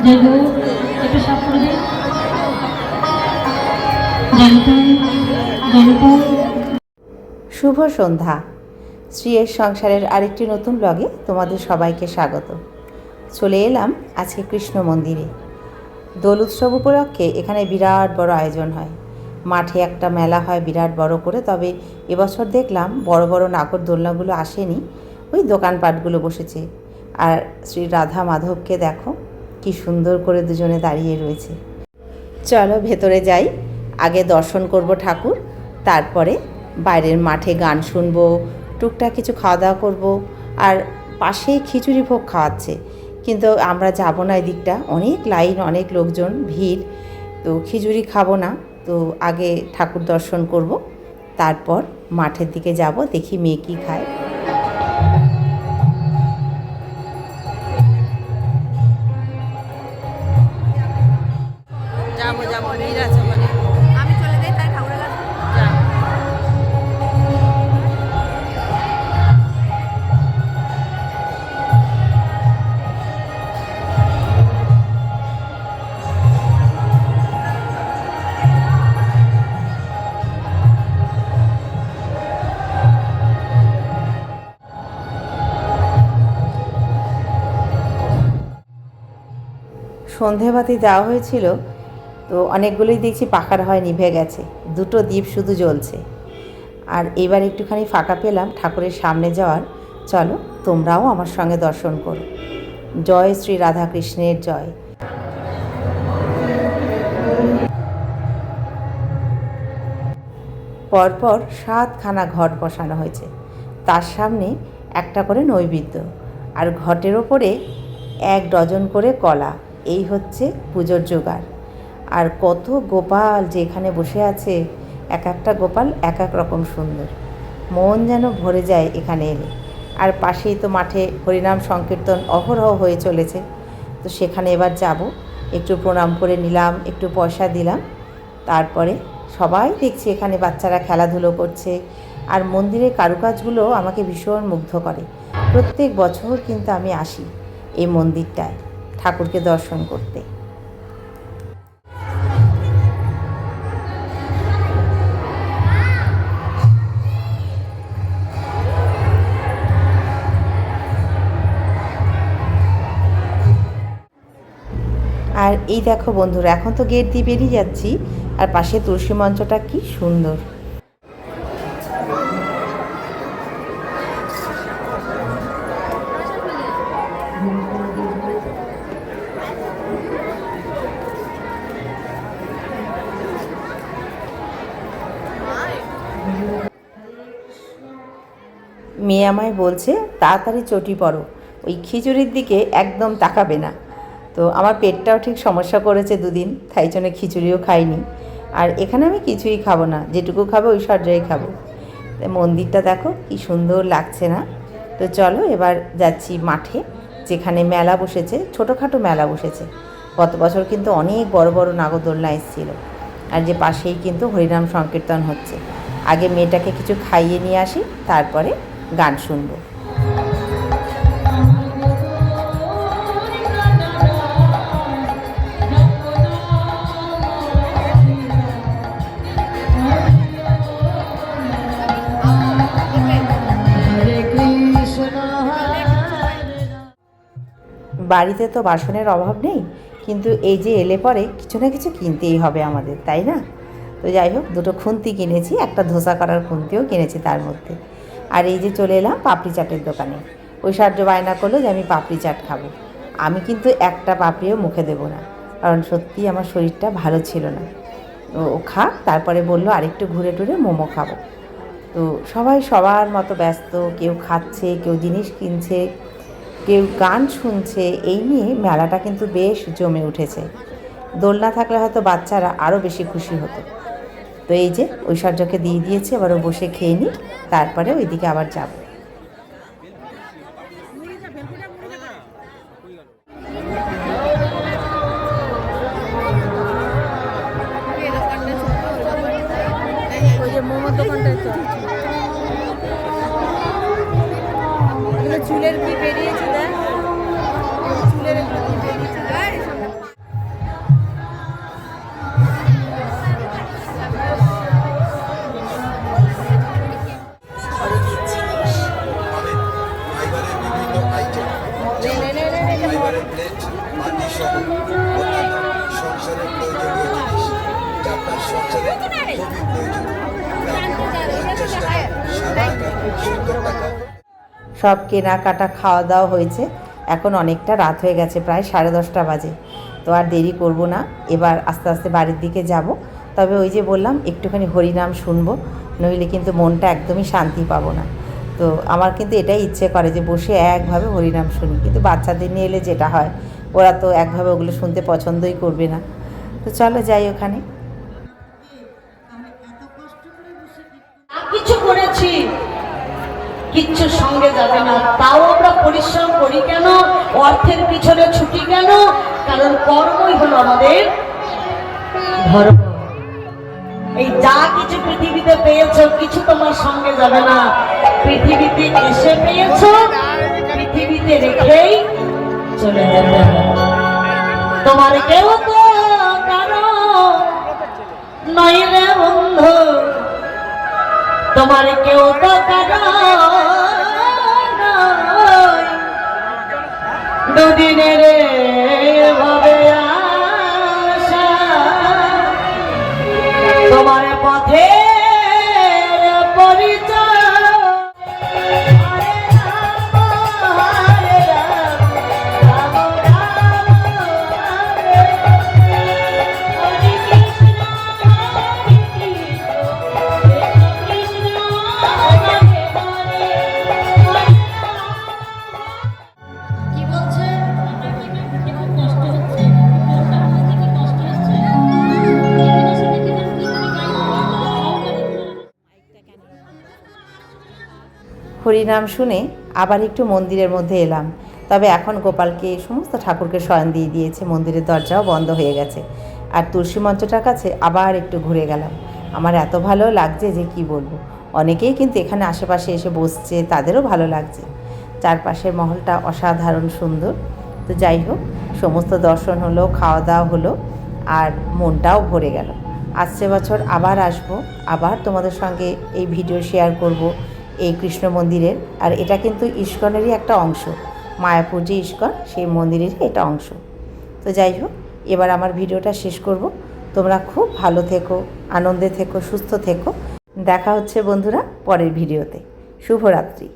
একটু সাফ করে দিন। জানতাম জানতাম। শুভ সন্ধ্যা। শ্রীয়ের সংসারের আরেকটি নতুন ব্লগে তোমাদের সবাইকে স্বাগত। চলে এলাম আজকে কৃষ্ণ মন্দিরে। দোল উৎসব উপলক্ষে এখানে বিরাট বড় আয়োজন হয়। মাঠে একটা মেলা হয় বিরাট বড় করে, তবে এবছর দেখলাম বড় বড় নাগরদোলনাগুলো আসেনি, ওই দোকানপাটগুলো বসেছে। আর শ্রী রাধা মাধবকে দেখো কি সুন্দর করে দুজনে দাঁড়িয়ে রয়েছে। চলো ভেতরে যাই, আগে দর্শন করব ঠাকুর, তারপরে বাইরের মাঠে গান শুনবো, টুকটাক কিছু খাওয়া দাওয়া করবো। আর পাশেই খিচুড়ি ভোগ খাওয়াচ্ছে, কিন্তু আমরা যাব না, এদিকটা অনেক লাইন, অনেক লোকজন, ভিড়, তো খিচুড়ি খাবো না। তো আগে ঠাকুর দর্শন করব, তারপর মাঠের দিকে যাব, দেখি মেয়ে কী খায়। যাবো যাবো, ভিড় আছে বলে আমি চলে যাই, তাই ঠাকুরের কাছে যা। সন্ধেবাতি দেওয়া হয়েছিল, তো অনেকগুলোই দেখছি পাখার হয় নিভে গেছে, দুটো দ্বীপ শুধু জ্বলছে। আর এবার একটুখানি ফাঁকা পেলাম ঠাকুরের সামনে যাওয়ার। চলো তোমরাও আমার সঙ্গে দর্শন করো। জয় শ্রী রাধাকৃষ্ণের জয়। পরপর 7খানা ঘট বসানো হয়েছে, তার সামনে একটা করে নৈবেদ্য, আর ঘটের ওপরে 1 ডজন করে কলা। এই হচ্ছে পুজোর জোগাড়। আর কত গোপাল যে এখানে বসে আছে, এক একটা গোপাল এক এক রকম সুন্দর, মন যেন ভরে যায় এখানে এলে। আর পাশেই তো মাঠে হরিনাম সংকীর্তন অহরহ হয়ে চলেছে, তো সেখানে এবার যাব, একটু প্রণাম করে নিলাম, একটু পয়সা দিলাম। তারপরে সবাই দেখছি এখানে বাচ্চারা খেলাধুলো করছে। আর মন্দিরের কারুকাজগুলো আমাকে ভীষণ মুগ্ধ করে। প্রত্যেক বছর কিন্তু আমি আসি এই মন্দিরটায় ঠাকুরকে দর্শন করতে। আর এই দেখো বন্ধুরা, এখন তো গেট দিয়ে বেরিয়ে যাচ্ছি, আর পাশে তুলসী মঞ্চটা কি সুন্দর। মেয়ে আমায় বলছে তাড়াতাড়ি চটি পড়ো, ওই খিচুড়ির দিকে একদম তাকাবে না। তো আমার পেটটাও ঠিক সমস্যা করেছে দুদিন, তাই জন্য খিচুড়িও খাইনি। আর এখানে আমি কিছুই খাবো না, যেটুকু খাবো ওই সর্যায় খাবো। মন্দিরটা দেখো কি সুন্দর লাগছে না? তো চলো এবার যাচ্ছি মাঠে, যেখানে মেলা বসেছে, ছোটোখাটো মেলা বসেছে। গত বছর কিন্তু অনেক বড় বড় নাগরদোলনা এসেছিলো। আর যে পাশেই কিন্তু হরিনাম সংকীর্তন হচ্ছে। আগে মেয়েটাকে কিছু খাইয়ে নিয়ে আসি, তারপরে গান শুনবো। বাড়িতে তো বাসনের অভাব নেই, কিন্তু এই যে এলে পরে কিছু না কিছু কিনতেই হবে আমাদের, তাই না? তো যাই হোক, দুটো খুন্তি কিনেছি, একটা ধোসা করার খুন্তিও কিনেছি তার মধ্যে। আর এই যে চলে এলাম পাপড়ি চাটের দোকানে। ওই সাহায্য বায়না করলো যে আমি পাপড়ি চাট খাবো। আমি কিন্তু একটা পাপড়িও মুখে দেবো না, কারণ সত্যিই আমার শরীরটা ভালো ছিল না। ও খাক, তারপরে বললো আরেকটু ঘুরে টুরে মোমো খাবো। তো সবাই সবার মতো ব্যস্ত, কেউ খাচ্ছে, কেউ জিনিস কিনছে, কেউ গান শুনছে। এই নিয়ে মেলাটা কিন্তু বেশ জমে উঠেছে। দোলনা থাকলে হয়তো বাচ্চারা আরও বেশি খুশি হতো। তো এই যে ঐশ্বর্যকে দিয়ে দিয়েছে, এবার ও বসে খেয়ে নিই, তারপরে ওইদিকে আবার যাব। ওই যে মোমোর দোকানটা চুলের কি বেরিয়েছে দেখ, চুলের কি বেরিয়েছে দেখ। নেট পানি সহ অন্যান্য সংসারের প্রয়োজনীয় জিনিস যা আপনার সংসারে খুবই প্রয়োজন। 50 টাকা, 60 টাকা, 70 টাকা। সব কেনাকাটা খাওয়া দাওয়া হয়েছে। এখন অনেকটা রাত হয়ে গেছে, প্রায় 10:30 বাজে। তো আর দেরি করব না, এবার আস্তে আস্তে বাড়ির দিকে যাব। তবে ওই যে বললাম একটুখানি হরিনাম শুনবো, নইলে কিন্তু মনটা একদমই শান্তি পাবো না। তো আমার কিন্তু এটাই ইচ্ছে করে যে বসে একভাবে হরিনাম শুনি, কিন্তু বাচ্চাদের নিয়ে এলে যেটা হয়, ওরা তো একভাবে ওগুলো শুনতে পছন্দই করবে না। তো চলো যাই ওখানে। কিছু করেছি, কিচ্ছু সঙ্গে যাবে না। তাও আমরা পরিশ্রম করি কেন, অর্থের পিছনে ছুটি কেন? কারণ কর্মই হলো আমাদের ধর্ম। এই যা কিছু পৃথিবীতে পেয়েছো, কিছু তোমার সঙ্গে যাবে না। পৃথিবীতে এসে পেয়েছো, পৃথিবীতে রেখেই চলে যাবে। তোমার কেউ তো কারো নয় রে বন্ধু, তোমার কেউ তো কারো নয়। দুদিনের ভাবে আশা, তোমার পথে পরিচয়। হরে রাম, হরে রাম, রাম রাম, হরে হরে কৃষ্ণ, হরে কৃষ্ণ, কৃষ্ণ হরে হরে, হরে কি বলছে? কষ্ট হচ্ছে, কষ্ট হচ্ছে। এখানে এসে দেখে যান কি তুমি হরিনাম শুনে আবার একটু মন্দিরের মধ্যে এলাম। তবে এখন গোপালকে সমস্ত ঠাকুরকে শয়ন দিয়ে দিয়েছে, মন্দিরের দরজাও বন্ধ হয়ে গেছে। আর তুলসী মঞ্চটার কাছে আবার একটু ঘুরে গেলাম। আমার এত ভালো লাগছে যে কি বলবো। অনেকেই কিন্তু এখানে আশেপাশে এসে বসছে, তাদেরও ভালো লাগছে। চারপাশের মহলটা অসাধারণ সুন্দর। তো যাই হোক, সমস্ত দর্শন হলো, খাওয়া দাওয়া হলো, আর মনটাও ভরে গেল। আসছে বছর আবার আসবো, আবার তোমাদের সঙ্গে এই ভিডিও শেয়ার করব এই কৃষ্ণ মন্দিরের। আর এটা কিন্তু ইস্কনেরই একটা অংশ, মায়াপুর যে ইস্কন, সেই মন্দিরেরই এটা অংশ। তো যাই হোক, এবার আমার ভিডিওটা শেষ করব। তোমরা খুব ভালো থেকো, আনন্দে থেকো, সুস্থ থেকো। দেখা হচ্ছে বন্ধুরা পরের ভিডিওতে। শুভরাত্রি।